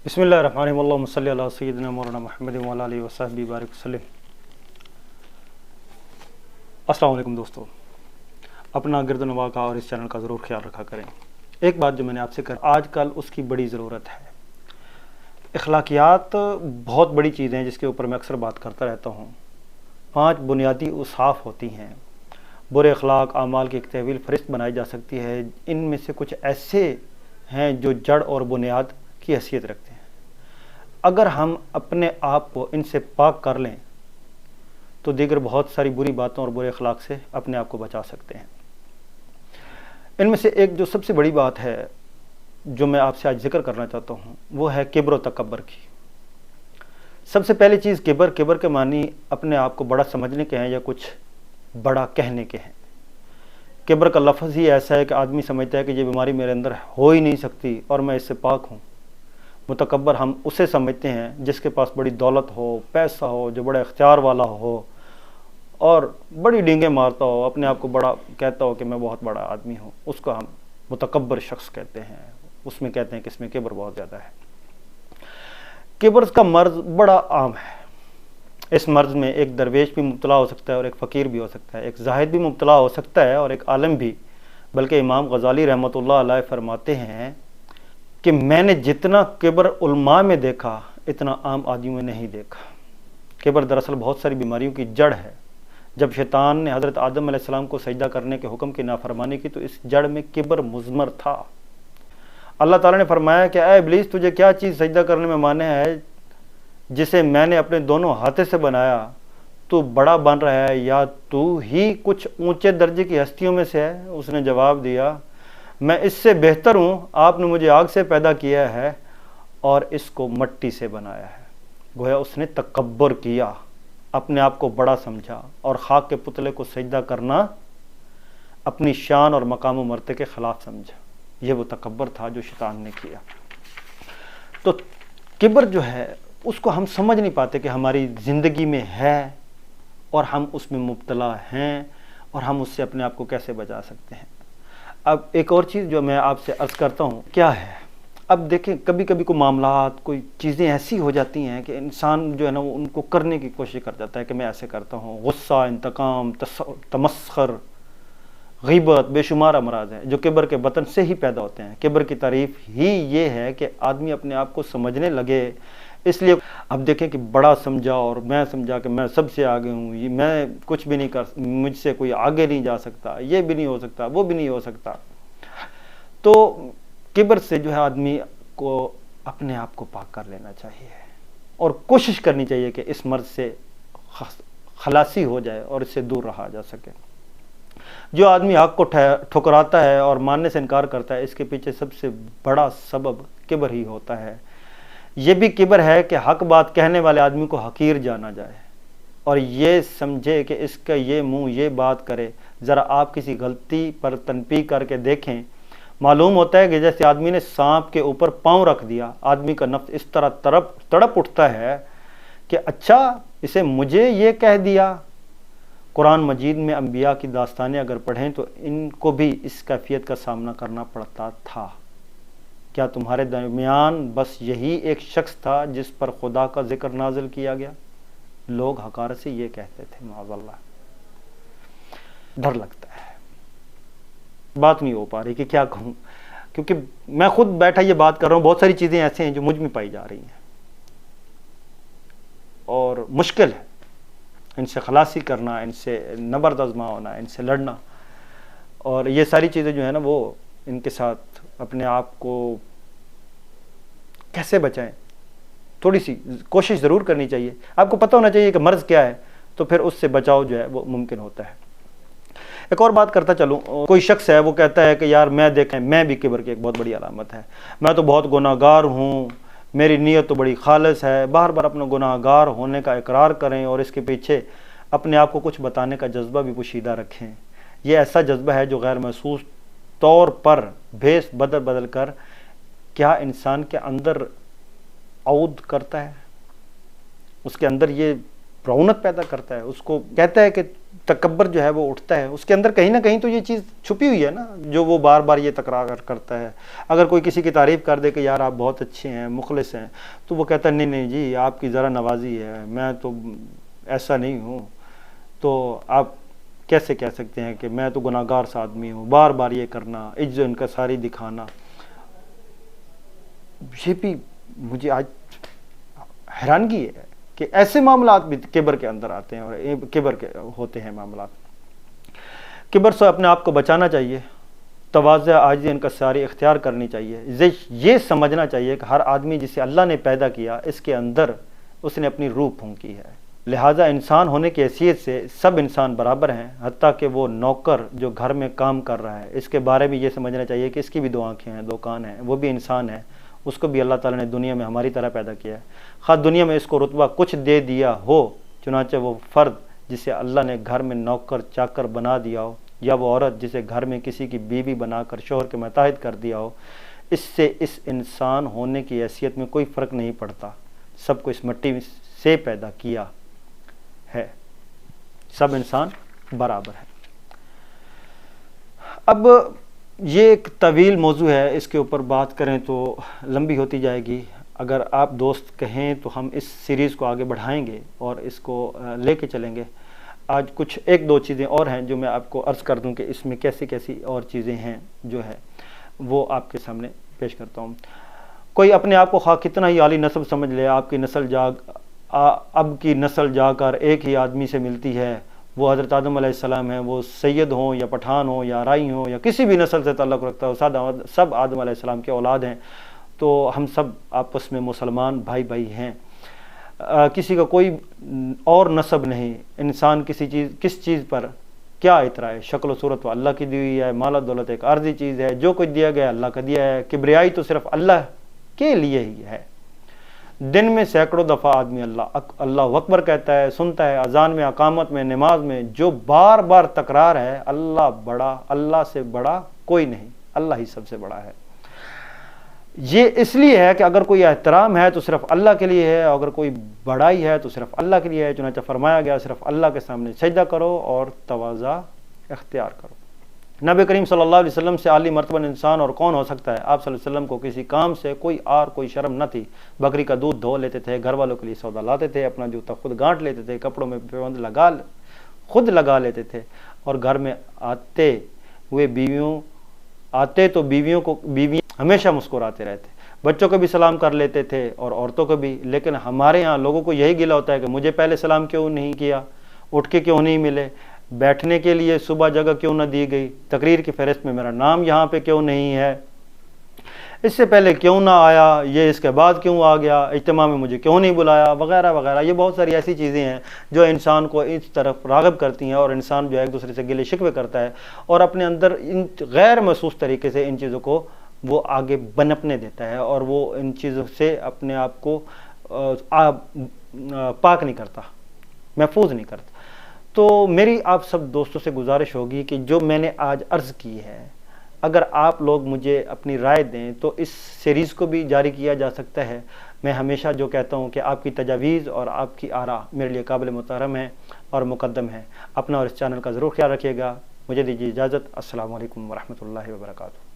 بسم اللہ الرحمن الرحیم اللہم صلی علی سیدنا مولانا محمد وعلی آلہ وصحبہ بارک وسلم۔ السلام علیکم دوستو، اپنا گرد و نواح کا اور اس چینل کا ضرور خیال رکھا کریں۔ ایک بات جو میں نے آپ سے آج کل اس کی بڑی ضرورت ہے۔ اخلاقیات بہت بڑی چیزیں ہیں جس کے اوپر میں اکثر بات کرتا رہتا ہوں۔ 5 بنیادی اصحاف ہوتی ہیں۔ برے اخلاق اعمال کی ایک طویل فہرست بنائی جا سکتی ہے۔ ان میں سے کچھ ایسے ہیں جو جڑ اور بنیاد کی حیثیت رکھتے ہیں۔ اگر ہم اپنے آپ کو ان سے پاک کر لیں تو دیگر بہت ساری بری باتوں اور برے اخلاق سے اپنے آپ کو بچا سکتے ہیں۔ ان میں سے ایک جو سب سے بڑی بات ہے جو میں آپ سے آج ذکر کرنا چاہتا ہوں وہ ہے کبر و تکبر کی۔ سب سے پہلی چیز کبر کے معنی اپنے آپ کو بڑا سمجھنے کے ہیں یا کچھ بڑا کہنے کے ہیں۔ کبر کا لفظ ہی ایسا ہے کہ آدمی سمجھتا ہے کہ یہ بیماری میرے اندر ہو ہی نہیں سکتی اور میں اس سے پاک ہوں۔ متکبر ہم اسے سمجھتے ہیں جس کے پاس بڑی دولت ہو، پیسہ ہو، جو بڑا اختیار والا ہو اور بڑی ڈینگیں مارتا ہو، اپنے آپ کو بڑا کہتا ہو کہ میں بہت بڑا آدمی ہوں، اس کو ہم متکبر شخص کہتے ہیں۔ اس میں کہتے ہیں کہ اس میں کبر بہت زیادہ ہے۔ کبر کا مرض بڑا عام ہے۔ اس مرض میں ایک درویش بھی مبتلا ہو سکتا ہے اور ایک فقیر بھی ہو سکتا ہے، ایک زاہد بھی مبتلا ہو سکتا ہے اور ایک عالم بھی۔ بلکہ امام غزالی رحمۃ اللہ علیہ فرماتے ہیں کہ میں نے جتنا کبر علماء میں دیکھا اتنا عام آدمیوں میں نہیں دیکھا۔ کبر دراصل بہت ساری بیماریوں کی جڑ ہے۔ جب شیطان نے حضرت آدم علیہ السلام کو سجدہ کرنے کے حکم کی نافرمانی کی تو اس جڑ میں کبر مضمر تھا۔ اللہ تعالیٰ نے فرمایا کہ اے ابلیس، تجھے کیا چیز سجدہ کرنے میں مانع ہے جسے میں نے اپنے دونوں ہاتھوں سے بنایا؟ تو بڑا بن رہا ہے یا تو ہی کچھ اونچے درجے کی ہستیوں میں سے ہے؟ اس نے جواب دیا، میں اس سے بہتر ہوں، آپ نے مجھے آگ سے پیدا کیا ہے اور اس کو مٹی سے بنایا ہے۔ گویا اس نے تکبر کیا، اپنے آپ کو بڑا سمجھا اور خاک کے پتلے کو سجدہ کرنا اپنی شان اور مقام و مرتبے کے خلاف سمجھا۔ یہ وہ تکبر تھا جو شیطان نے کیا۔ تو کبر جو ہے اس کو ہم سمجھ نہیں پاتے کہ ہماری زندگی میں ہے اور ہم اس میں مبتلا ہیں اور ہم اس سے اپنے آپ کو کیسے بچا سکتے ہیں۔ اب ایک اور چیز جو میں آپ سے عرض کرتا ہوں کیا ہے، اب دیکھیں کبھی کبھی کوئی معاملات، کوئی چیزیں ایسی ہو جاتی ہیں کہ انسان جو ہے نا وہ ان کو کرنے کی کوشش کر جاتا ہے کہ میں ایسے کرتا ہوں۔ غصہ، انتقام، تمسخر، غیبت، بے شمار امراض ہیں جو کبر کے بطن سے ہی پیدا ہوتے ہیں۔ کبر کی تعریف ہی یہ ہے کہ آدمی اپنے آپ کو سمجھنے لگے۔ اس لیے اب دیکھیں کہ بڑا سمجھا اور میں سمجھا کہ میں سب سے آگے ہوں، یہ میں کچھ بھی نہیں مجھ سے کوئی آگے نہیں جا سکتا، یہ بھی نہیں ہو سکتا، وہ بھی نہیں ہو سکتا۔ تو کبر سے جو ہے آدمی کو اپنے آپ کو پاک کر لینا چاہیے اور کوشش کرنی چاہیے کہ اس مرض سے خلاصی ہو جائے اور اس سے دور رہا جا سکے۔ جو آدمی حق کو ٹھکراتا ہے اور ماننے سے انکار کرتا ہے، اس کے پیچھے سب سے بڑا سبب کبر ہی ہوتا ہے۔ یہ بھی کبر ہے کہ حق بات کہنے والے آدمی کو حقیر جانا جائے اور یہ سمجھے کہ اس کا یہ منہ یہ بات کرے۔ ذرا آپ کسی غلطی پر تنبیہ کر کے دیکھیں، معلوم ہوتا ہے کہ جیسے آدمی نے سانپ کے اوپر پاؤں رکھ دیا، آدمی کا نفس اس طرح تڑپ اٹھتا ہے کہ اچھا اسے مجھے یہ کہہ دیا۔ قرآن مجید میں انبیاء کی داستانیں اگر پڑھیں تو ان کو بھی اس کیفیت کا سامنا کرنا پڑتا تھا۔ کیا تمہارے درمیان بس یہی ایک شخص تھا جس پر خدا کا ذکر نازل کیا گیا؟ لوگ حقارت سے یہ کہتے تھے، معاذ اللہ۔ ڈر لگتا ہے، بات نہیں ہو پا رہی کہ کیا کہوں، کیونکہ میں خود بیٹھا یہ بات کر رہا ہوں، بہت ساری چیزیں ایسے ہیں جو مجھ میں پائی جا رہی ہیں اور مشکل ہے ان سے خلاصی کرنا، ان سے نبرد آزما ہونا، ان سے لڑنا۔ اور یہ ساری چیزیں جو ہیں نا وہ ان کے ساتھ اپنے آپ کو کیسے بچائیں، تھوڑی سی کوشش ضرور کرنی چاہیے۔ آپ کو پتہ ہونا چاہیے کہ مرض کیا ہے، تو پھر اس سے بچاؤ جو ہے وہ ممکن ہوتا ہے۔ ایک اور بات کرتا چلوں، کوئی شخص ہے وہ کہتا ہے کہ یار میں بھی کبر کی ایک بہت بڑی علامت ہے، میں تو بہت گناہ گار ہوں، میری نیت تو بڑی خالص ہے۔ بار بار اپنا گناہ گار ہونے کا اقرار کریں اور اس کے پیچھے اپنے آپ کو کچھ بتانے کا جذبہ بھی پوشیدہ رکھیں۔ یہ ایسا جذبہ ہے جو غیر محسوس طور پر بھیس بدل کر کیا انسان کے اندر عود کرتا ہے، اس کے اندر یہ رونق پیدا کرتا ہے، اس کو کہتا ہے کہ تکبر جو ہے وہ اٹھتا ہے، اس کے اندر کہیں نہ کہیں تو یہ چیز چھپی ہوئی ہے نا، جو وہ بار بار یہ تکرار کرتا ہے۔ اگر کوئی کسی کی تعریف کر دے کہ یار آپ بہت اچھے ہیں، مخلص ہیں، تو وہ کہتا ہے نہیں نہیں جی آپ کی ذرا نوازی ہے، میں تو ایسا نہیں ہوں، تو آپ کیسے کہہ سکتے ہیں کہ میں تو گناہ گار سا آدمی ہوں، بار بار یہ کرنا، عجز و انکساری دکھانا۔ یہ بھی مجھے آج حیرانگی ہے کہ ایسے معاملات بھی کبر کے اندر آتے ہیں، اور کبر کے ہوتے ہیں معاملات۔ کبر سے اپنے آپ کو بچانا چاہیے، تواضع، عاجزی، انکساری اختیار کرنی چاہیے۔ یہ سمجھنا چاہیے کہ ہر آدمی جسے اللہ نے پیدا کیا، اس کے اندر اس نے اپنی روح پھونکی ہے، لہٰذا انسان ہونے کی حیثیت سے سب انسان برابر ہیں، حتیٰ کہ وہ نوکر جو گھر میں کام کر رہا ہے، اس کے بارے میں یہ سمجھنا چاہیے کہ اس کی بھی دو آنکھیں ہیں، دو کان ہیں، وہ بھی انسان ہے، اس کو بھی اللہ تعالیٰ نے دنیا میں ہماری طرح پیدا کیا ہے۔ خواہ دنیا میں اس کو رتبہ کچھ دے دیا ہو، چنانچہ وہ فرد جسے اللہ نے گھر میں نوکر چاکر بنا دیا ہو، یا وہ عورت جسے گھر میں کسی کی بیوی بنا کر شوہر کے متحد کر دیا ہو، اس سے اس انسان ہونے کی حیثیت میں کوئی فرق نہیں پڑتا، سب کو اس مٹی سے پیدا کیا ہے، سب انسان برابر ہے۔ اب یہ ایک طویل موضوع ہے، اس کے اوپر بات کریں تو لمبی ہوتی جائے گی۔ اگر آپ دوست کہیں تو ہم اس سیریز کو آگے بڑھائیں گے اور اس کو لے کے چلیں گے۔ آج کچھ ایک دو چیزیں اور ہیں جو میں آپ کو عرض کر دوں کہ اس میں کیسی کیسی اور چیزیں ہیں جو ہے وہ آپ کے سامنے پیش کرتا ہوں۔ کوئی اپنے آپ کو خواہ کتنا ہی عالی نسب سمجھ لے، آپ کی نسل اب کی نسل جا کر ایک ہی آدمی سے ملتی ہے، وہ حضرت آدم علیہ السلام ہیں، وہ سید ہوں یا پٹھان ہوں یا رائی ہوں یا کسی بھی نسل سے تعلق رکھتا ہو، سب آدم علیہ السلام کے اولاد ہیں، تو ہم سب آپس میں مسلمان بھائی بھائی ہیں۔ کسی کا کوئی اور نسب نہیں۔ انسان کس چیز پر کیا اترائے؟ شکل و صورت تو اللہ کی دی ہوئی ہے، مال و دولت ایک عارضی چیز ہے، جو کچھ دیا گیا اللہ کا دیا ہے، کبریائی تو صرف اللہ کے لیے ہی ہے۔ دن میں سینکڑوں دفعہ آدمی اللہ اکبر کہتا ہے، سنتا ہے، اذان میں، اقامت میں، نماز میں، جو بار بار تکرار ہے، اللہ بڑا، اللہ سے بڑا کوئی نہیں، اللہ ہی سب سے بڑا ہے۔ یہ اس لیے ہے کہ اگر کوئی احترام ہے تو صرف اللہ کے لیے ہے، اگر کوئی بڑائی ہے تو صرف اللہ کے لیے ہے، چنانچہ فرمایا گیا صرف اللہ کے سامنے سجدہ کرو اور تواضع اختیار کرو۔ نبی کریم صلی اللہ علیہ وسلم سے عالی مرتبہ انسان اور کون ہو سکتا ہے؟ آپ صلی اللہ علیہ وسلم کو کسی کام سے کوئی شرم نہ تھی، بکری کا دودھ دھو لیتے تھے، گھر والوں کے لیے سودا لاتے تھے، اپنا جوتا خود گانٹ لیتے تھے، کپڑوں میں پیوند خود لگا لیتے تھے، اور گھر میں آتے تو بیویاں ہمیشہ مسکراتے رہتے، بچوں کو بھی سلام کر لیتے تھے اور عورتوں کو بھی۔ لیکن ہمارے ہاں لوگوں کو یہی گلہ ہوتا ہے کہ مجھے پہلے سلام کیوں نہیں کیا، اٹھ کے کیوں نہیں ملے، بیٹھنے کے لیے صبح جگہ کیوں نہ دی گئی، تقریر کی فہرست میں میرا نام یہاں پہ کیوں نہیں ہے، اس سے پہلے کیوں نہ آیا، یہ اس کے بعد کیوں آ گیا، اجتماع میں مجھے کیوں نہیں بلایا، وغیرہ وغیرہ۔ یہ بہت ساری ایسی چیزیں ہیں جو انسان کو اس طرف راغب کرتی ہیں، اور انسان جو ہے ایک دوسرے سے گلے شکوے کرتا ہے اور اپنے اندر ان غیر محسوس طریقے سے ان چیزوں کو وہ آگے بنپنے دیتا ہے، اور وہ ان چیزوں سے اپنے آپ کو پاک نہیں کرتا، محفوظ نہیں کرتا۔ تو میری آپ سب دوستوں سے گزارش ہوگی کہ جو میں نے آج عرض کی ہے، اگر آپ لوگ مجھے اپنی رائے دیں تو اس سیریز کو بھی جاری کیا جا سکتا ہے۔ میں ہمیشہ جو کہتا ہوں کہ آپ کی تجاویز اور آپ کی آراء میرے لیے قابل محترم ہے اور مقدم ہے۔ اپنا اور اس چینل کا ضرور خیال رکھیے گا۔ مجھے دیجیے اجازت۔ السلام علیکم ورحمۃ اللہ وبرکاتہ۔